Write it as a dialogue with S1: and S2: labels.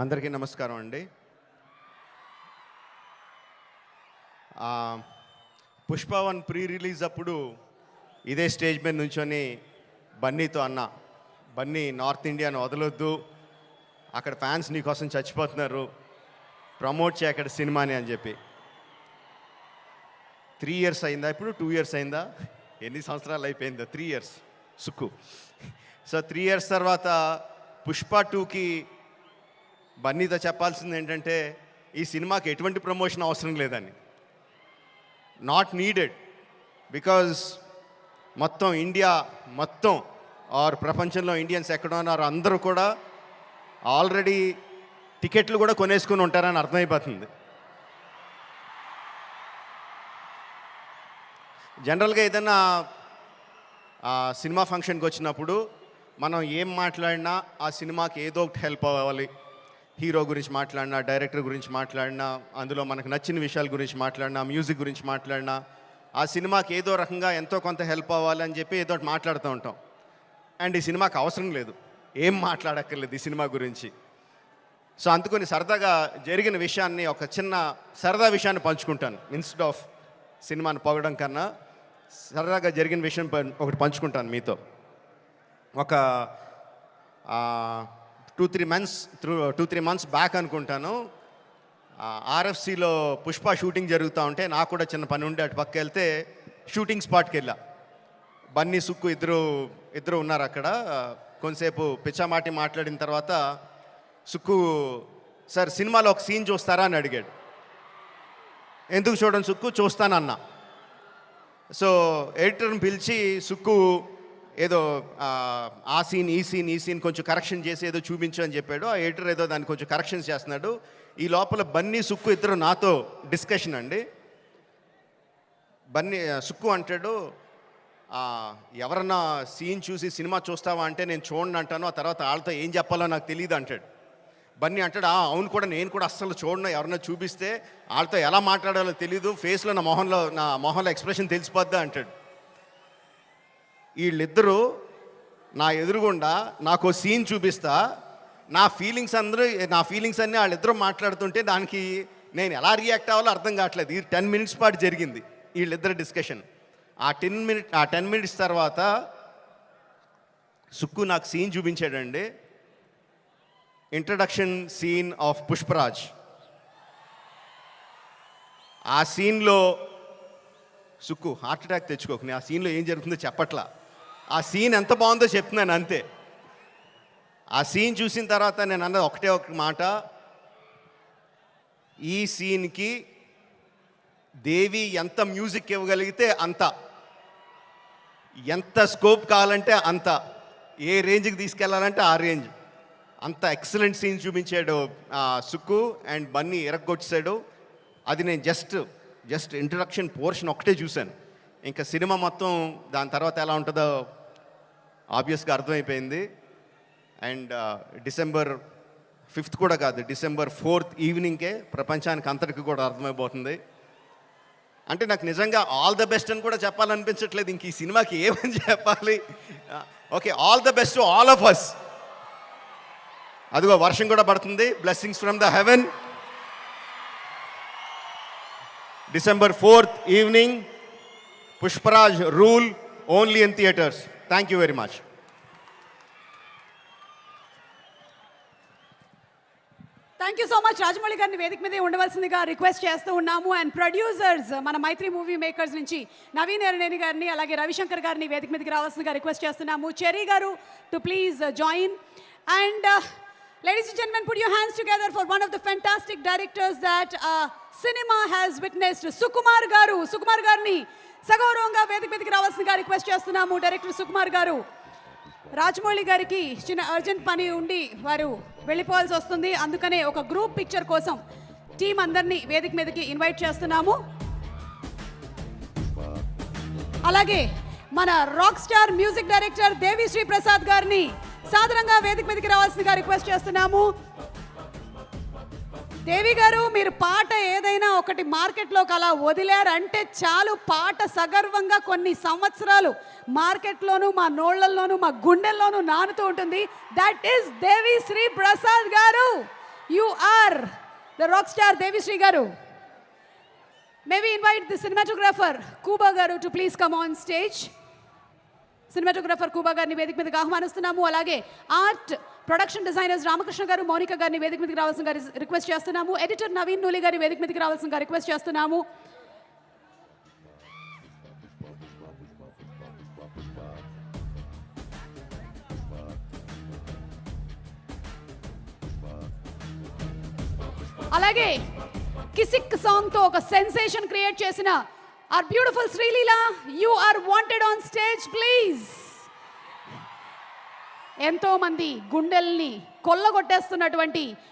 S1: అందరికీ నమస్కారం అండి. పుష్ప 1 ప్రీ రిలీజ్ అప్పుడు ఇదే స్టేజ్ మీద నుంచొని బన్నీతో అన్న, బన్నీ నార్త్ ఇండియాను వదలొద్దు, అక్కడ ఫ్యాన్స్ నీకోసం చచ్చిపోతున్నారు, ప్రమోట్ చేయ అక్కడ సినిమాని అని చెప్పి. 3 years అయిందా, ఇప్పుడు 2 years అయిందా, ఎన్ని సంవత్సరాలు అయిపోయిందా? 3 years సుక్కు. సో 3 years తర్వాత పుష్ప 2కి బన్నీతో చెప్పాల్సింది ఏంటంటే, ఈ సినిమాకి ఎటువంటి ప్రమోషన్ అవసరం లేదని. నాట్ నీడెడ్, బికాజ్ మొత్తం ఇండియా మొత్తం ఆర్ ప్రపంచంలో ఇండియన్స్ ఎక్కడ ఉన్నారో అందరూ కూడా ఆల్రెడీ టికెట్లు కూడా కొనేసుకుని ఉంటారని అర్థమైపోతుంది. జనరల్గా ఏదైనా సినిమా ఫంక్షన్కి వచ్చినప్పుడు మనం ఏం మాట్లాడినా ఆ సినిమాకి ఏదో ఒకటి హెల్ప్ అవ్వాలి. హీరో గురించి మాట్లాడినా, డైరెక్టర్ గురించి మాట్లాడినా, అందులో మనకు నచ్చిన విషయాల గురించి మాట్లాడినా, మ్యూజిక్ గురించి మాట్లాడినా, ఆ సినిమాకి ఏదో రకంగా ఎంతో కొంత హెల్ప్ అవ్వాలని చెప్పి ఏదో ఒకటి మాట్లాడుతూ ఉంటాం. అండ్ ఈ సినిమాకి అవసరం లేదు, ఏం మాట్లాడక్కర్లేదు ఈ సినిమా గురించి. సో అందుకని సరదాగా జరిగిన విషయాన్ని, ఒక చిన్న సరదా విషయాన్ని పంచుకుంటాను. ఇన్స్టెడ్ ఆఫ్ సినిమాని పొగడం కన్నా సరదాగా జరిగిన విషయం ఒకటి పంచుకుంటాను మీతో. ఒక 2-3 months బ్యాక్ అనుకుంటాను, ఆర్ఎఫ్సిలో పుష్ప షూటింగ్ జరుగుతూ ఉంటే నాకు కూడా చిన్న పని ఉండే అటు పక్క వెళ్తే షూటింగ్ స్పాట్కి వెళ్ళా. బన్నీ, సుక్కు ఇద్దరు ఉన్నారు అక్కడ. కొంతసేపు పిచ్చామాటి మాట్లాడిన తర్వాత సుక్కు, సార్ సినిమాలో ఒక సీన్ చూస్తారా అని అడిగాడు. ఎందుకు చూడండి సుక్కు, చూస్తానన్నా. సో ఎడిటర్ని పిలిచి సుక్కు ఏదో ఆ సీన్ ఈ సీన్ కొంచెం కరెక్షన్ చేసి ఏదో చూపించు అని చెప్పాడు. ఆ ఎడిటర్ ఏదో దాన్ని కొంచెం కరెక్షన్స్ చేస్తున్నాడు. ఈ లోపల బన్నీ, సుక్కు ఇద్దరు నాతో డిస్కషన్ అండి. బన్నీ, సుక్కు అంటాడు, ఎవరన్నా సీన్ చూసి సినిమా చూస్తావా అంటే నేను చూడండి అంటాను, ఆ తర్వాత వాళ్ళతో ఏం చెప్పాలో నాకు తెలియదు అంటాడు. బన్నీ అంటాడు, అవును కూడా, నేను కూడా అస్సలు చూడను, ఎవరన్నా చూపిస్తే వాళ్ళతో ఎలా మాట్లాడాలో తెలీదు, ఫేస్లో నా మొహంలో ఎక్స్ప్రెషన్ తెలిసిపోద్దా అంటాడు. వీళ్ళిద్దరూ నా ఎదురుగుండా నాకు సీన్ చూపిస్తా, నా ఫీలింగ్స్ అన్నీ వాళ్ళిద్దరూ మాట్లాడుతుంటే దానికి నేను ఎలా రియాక్ట్ అవ్వాలో అర్థం కావట్లేదు. ఇది 10 minutes పాటు జరిగింది వీళ్ళిద్దరు డిస్కషన్. ఆ 10 minutes తర్వాత సుక్కు నాకు సీన్ చూపించాడండి. Introduction scene of Pushparaj. ఆ సీన్లో సుక్కు హార్ట్ అటాక్ తెచ్చుకోకు, నేను ఆ సీన్లో ఏం జరుగుతుందో చెప్పట్లా, ఆ సీన్ ఎంత బాగుందో చెప్తున్నాను అంతే. ఆ సీన్ చూసిన తర్వాత నేను అన్నది ఒకటే ఒక మాట, ఈ సీన్కి దేవి ఎంత మ్యూజిక్ ఇవ్వగలిగితే అంత, ఎంత స్కోప్ కావాలంటే అంత, ఏ రేంజ్కి తీసుకెళ్లాలంటే ఆ రేంజ్, అంత ఎక్సలెంట్ సీన్ చూపించాడు సుక్కు. అండ్ బన్నీ ఎరగొచ్చాడు. అది నేను జస్ట్ ఇంట్రడక్షన్ పోర్షన్ ఒకటే చూశాను. ఇంకా సినిమా మొత్తం దాని తర్వాత ఎలా ఉంటుందో ఆబ్వియస్గా అర్థమైపోయింది. అండ్ December 5th కూడా కాదు, December 4th ఈవినింగ్కే ప్రపంచానికి అంతటికి కూడా అర్థమైపోతుంది. అంటే నాకు నిజంగా ఆల్ ద బెస్ట్ అని కూడా చెప్పాలనిపించట్లేదు, ఇంక ఈ సినిమాకి ఏమని చెప్పాలి. Okay, all the best to all of us. అదిగో వర్షం కూడా పడుతుంది, blessings from the heaven. December 4th evening, Pushparaj rule, only in theatres. Thank you very much.
S2: Thank you so much. Rajamouli గారిని వేదిక మీదే ఉండవలసిందిగా రిక్వెస్ట్ చేస్తూ ఉన్నాము. అండ్ ప్రొడ్యూసర్స్ మన మైత్రి మూవీ మేకర్స్ నుంచి నవీన్ ఎర్నేని గారిని, అలాగే రవిశంకర్ గారిని వేదిక మీదకి రావాల్సిందిగా రిక్వెస్ట్ చేస్తున్నాము. చెరీ గారు to please join. And ladies and gentlemen, put your hands together for one of the fantastic directors that cinema has witnessed, Sukumar గారు. సుకుమార్ గారిని సగౌరవంగా వేదిక మీదకి రావాల్సిందిగా రిక్వెస్ట్ చేస్తున్నాము. డైరెక్టర్ సుకుమార్ గారు, రాజమౌళి గారికి చిన్న అర్జెంట్ పని ఉండి వారు వెళ్ళిపోవాల్సి వస్తుంది, అందుకనే ఒక గ్రూప్ పిక్చర్ కోసం టీం అందరినీ వేదిక మీదకి ఇన్వైట్ చేస్తున్నాము. అలాగే మన rock star music director Devi Sri Prasad గారిని సాధారణంగా వేదిక మీదకి రావాల్సిందిగా రిక్వెస్ట్ చేస్తున్నాము. దేవి గారు మీరు పాట ఏదైనా ఒకటి మార్కెట్లోకి అలా వదిలారంటే చాలు, పాట సగర్వంగా కొన్ని సంవత్సరాలు మార్కెట్లోను మా నోళ్లలోను మా గుండెల్లోనూ నానుతూ ఉంటుంది. That is Devi Sri Prasad garu. You are the rock star Devi Sri garu. May we invite the cinematographer Kuba garu to please come on stage. Cinematographer Kuba గారిని వేదిక మీదకి ఆహ్వానిస్తున్నాము. అలాగే ఆర్ట్ ప్రొడక్షన్ డిజైనర్స్ రామకృష్ణ గారు, మౌనిక గారిని వేదిక మీదకి రావాల్సిన గారి రిక్వెస్ట్ చేస్తున్నాము. ఎడిటర్ నవీన్ నూలి గారి వేదిక మీదకి రావాల్సిన రిక్వెస్ట్ చేస్తున్నాము. అలాగే కిసిక్ సాంగ్ తో ఒక సెన్సేషన్ క్రియేట్ చేసిన our beautiful Sreeleela, you are wanted on stage please. ఎంతో మంది గుండెల్ని కొల్లగొట్టేస్తున్నటువంటి